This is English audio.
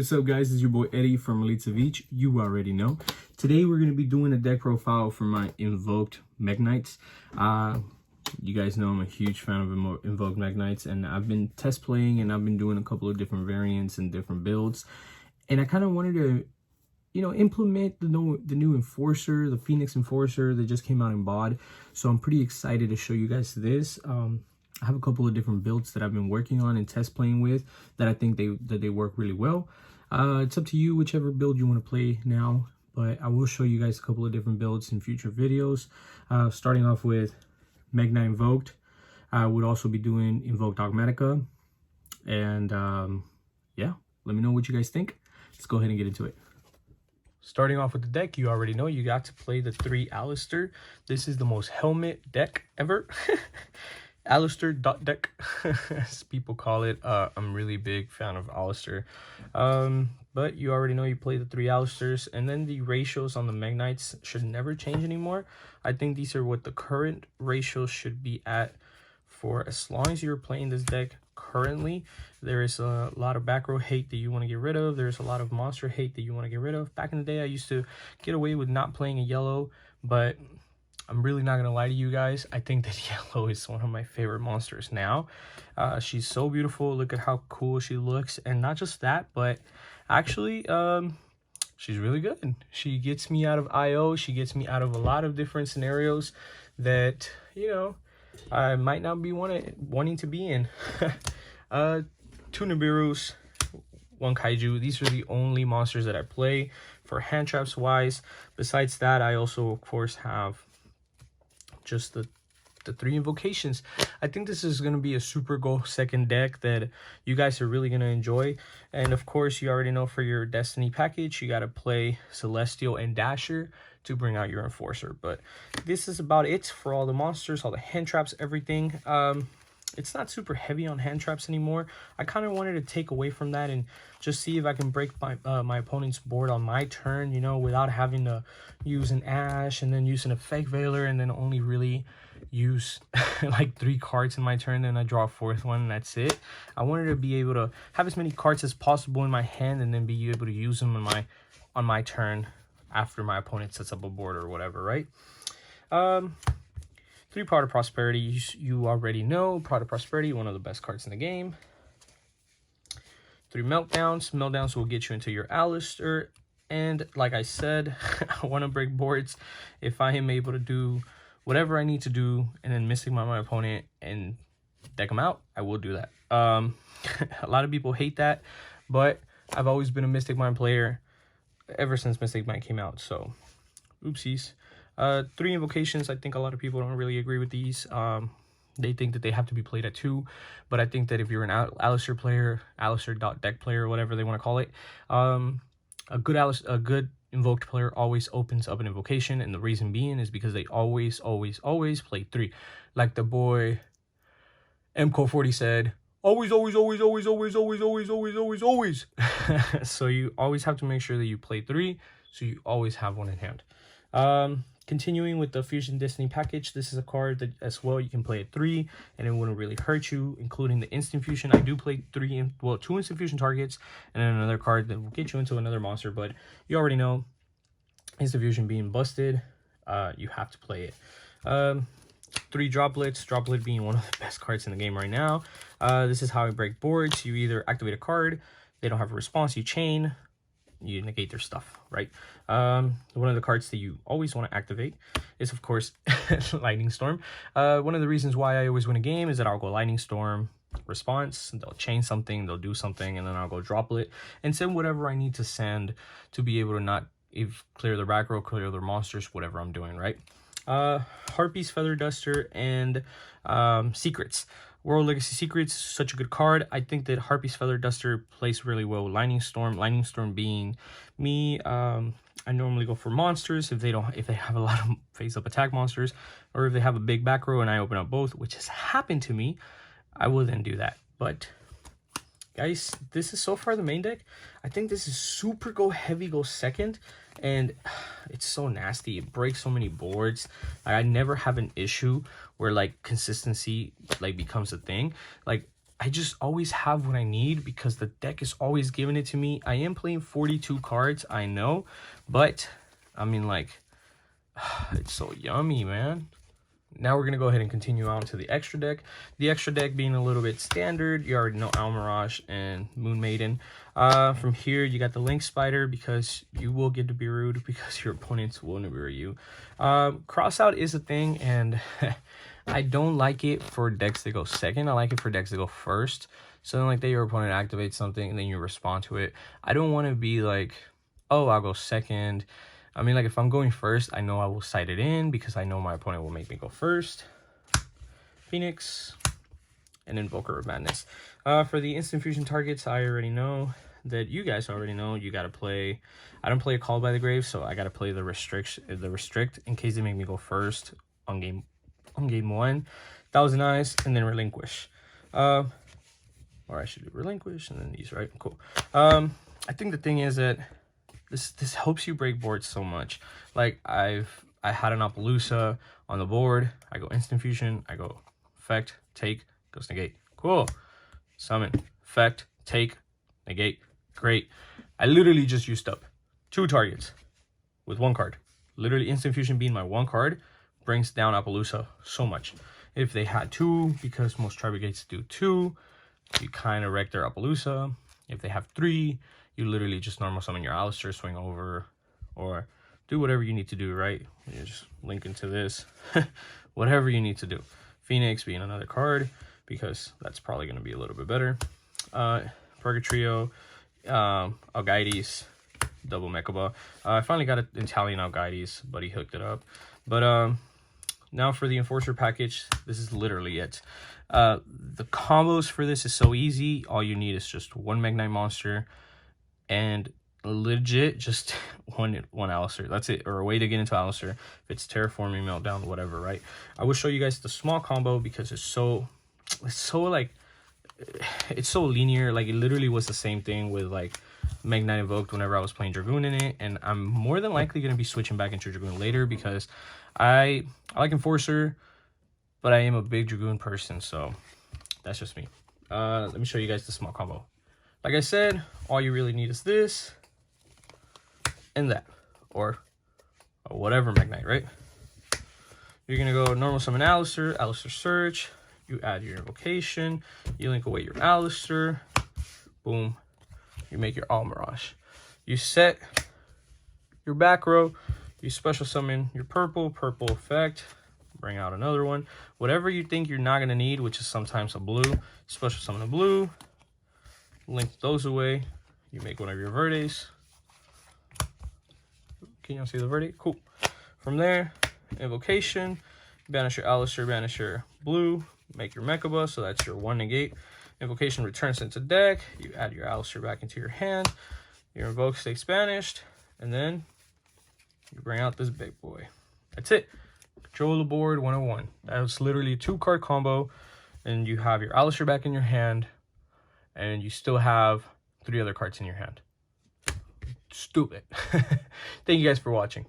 is up, guys? It's your boy Eddie from Savij. You already know. Today we're going to be doing a deck profile for my Invoked Mekk-Knights. You guys know I'm a huge fan of Invoked Mekk-Knights, and I've been test playing and I've been doing a couple of different variants and different builds. And I kind of wanted to, implement the new Enforcer, the Phoenix Enforcer that just came out in BOD. So I'm pretty excited to show you guys this. I have a couple of different builds that I've been working on and test playing with that I think they work really well. It's up to you, whichever build you want to play now, but I will show you guys a couple of different builds in future videos. Starting off with Mekk-Knight Invoked. I would also be doing Invoked Dogmatica. And yeah, let me know what you guys think. Let's go ahead and get into it. Starting off with the deck, you already know you got to play the 3 Alistair. This is the most helmet deck ever. Alistair deck, as people call it. I'm really big fan of Alistair. But you already know you play the 3 Alistairs, and then the ratios on the Mekk-Knights should never change anymore. I think these are what the current ratios should be at for as long as you're playing this deck currently. There is a lot of back row hate that you want to get rid of. There's a lot of monster hate that you want to get rid of. Back in the day, I used to get away with not playing a yellow, but I'm really not gonna lie to you guys. I think that yellow is one of my favorite monsters now. She's so beautiful. Look at how cool she looks, and not just that, but actually she's really good. She gets me out of IO. She gets me out of a lot of different scenarios that I might not be wanting to be in. 2 Nibiru's, 1 Kaiju. These are the only monsters that I play for hand traps wise. Besides that, I also of course have just the 3 invocations. I think this is going to be a super go second deck that you guys are really going to enjoy. And of course, you already know for your Destiny package, you got to play Celestial and Dasher to bring out your Enforcer. But this is about it for all the monsters, all the hand traps, everything. It's not super heavy on hand traps anymore. I kind of wanted to take away from that and just see if I can break my opponent's board on my turn, without having to use an Ash and then use an Effect Veiler and then only really use like 3 cards in my turn, then I draw a 4th one and that's it. I wanted to be able to have as many cards as possible in my hand and then be able to use them on my turn after my opponent sets up a board or whatever, right? 3 Prod of Prosperity, you already know. Prod of Prosperity, one of the best cards in the game. 3 Meltdowns. Meltdowns will get you into your Alistair. And like I said, I want to break boards. If I am able to do whatever I need to do and then Mystic Mine my opponent and deck them out, I will do that. A lot of people hate that, but I've always been a Mystic Mine player ever since Mystic Mine came out, so oopsies. 3 invocations. I think a lot of people don't really agree with these. They think that they have to be played at 2, but I think that if you're an Alistair player, Alistair.deck player, whatever they want to call it, a good Invoked player always opens up an invocation, and the reason being is because they always play 3. Like the boy MCO40 said, always. So you always have to make sure that you play 3, so you always have 1 in hand. Continuing with the Fusion Destiny package, this is a card that as well you can play at 3 and it wouldn't really hurt you, including the Instant Fusion. I do play 2 Instant Fusion targets and then another card that will get you into another monster, but you already know Instant Fusion being busted, you have to play it. 3 Droplets, Droplet being one of the best cards in the game right now. This is how I break boards. You either activate a card, they don't have a response, you chain, you negate their stuff, right? One of the cards that you always want to activate is, of course, Lightning Storm. One of the reasons why I always win a game is that I'll go Lightning Storm, response, they'll chain something, they'll do something, and then I'll go Droplet and send whatever I need to send to be able to not clear the back row, clear their monsters, whatever I'm doing, right? Harpy's Feather Duster and Secrets. World Legacy Secrets, such a good card. I think that Harpy's Feather Duster plays really well with Lightning Storm. Lightning Storm being me, I normally go for monsters if they have a lot of face-up attack monsters, or if they have a big back row and I open up both, which has happened to me, I will then do that. But guys, this is so far the main deck. I think this is super go heavy, go second, and it's so nasty. It breaks so many boards. I never have an issue where like consistency like becomes a thing. Like I just always have what I need because the deck is always giving it to me. I am playing 42 cards, I know, but I mean, like, it's so yummy, man. Now we're going to go ahead and continue on to the extra deck. The extra deck being a little bit standard. You already know Almirage and Moon Maiden. From here, you got the Link Spider because you will get to be rude because your opponents will never you. Crossout is a thing, and I don't like it for decks that go second. I like it for decks that go first. So then, like, that your opponent activates something and then you respond to it. I don't want to be like, oh, I'll go second. I mean, like, if I'm going first, I know I will sight it in because I know my opponent will make me go first. Phoenix and Invoker of Madness. For the instant fusion targets, I already know that you guys already know you got to play. I don't play a Call by the Grave, so I got to play the restrict in case they make me go first on game 1. That was nice. And then relinquish. Or I should do relinquish and then these, right? Cool. I think the thing is that this helps you break boards so much. Like, I had an Appaloosa on the board. I go instant fusion. I go effect, take, goes negate. Cool. Summon, effect, take, negate. Great. I literally just used up 2 targets with 1 card. Literally instant fusion being my 1 card brings down Appaloosa so much. If they had 2, because most Tribrigates do 2, you kind of wreck their Appaloosa. If they have 3, you literally just normal summon your Alistair, swing over, or do whatever you need to do, right? You just link into this. Whatever you need to do. Phoenix being another card, because that's probably going to be a little bit better. Purgatrio, Algides, double Mekka. I finally got an Italian Algides, but he hooked it up. But now for the Enforcer package, this is literally it. The combos for this is so easy. All you need is just 1 Mekk-Knight monster and legit just one Alistair. That's it. Or a way to get into Alistair. If it's Terraforming, Meltdown, whatever, right? I will show you guys the small combo because it's so linear. Like, it literally was the same thing with like Mekk-Knight Invoked whenever I was playing Dragoon in it, and I'm more than likely going to be switching back into Dragoon later because I like Enforcer, but I am a big Dragoon person, so that's just me. Let me show you guys the small combo. Like I said, all you really need is this and that, or whatever Mekk-Knight, right? You're going to go normal summon Alistair, Alistair search, you add your invocation, you link away your Alistair, boom, you make your Almirage. You set your back row, you special summon your purple effect, bring out another one. Whatever you think you're not going to need, which is sometimes a blue, special summon a blue, link those away, you make one of your Verdes. Can y'all see the Verde? Cool. From there, invocation, banish your Alistair, banish your blue, make your Mekka, so that's your 1 negate. Invocation returns into deck, you add your Alistair back into your hand, your invoke stays banished, and then you bring out this big boy. That's it. Control the board 101. That's literally a 2-card combo, and you have your Alistair back in your hand, and you still have 3 other cards in your hand. Stupid. Thank you guys for watching.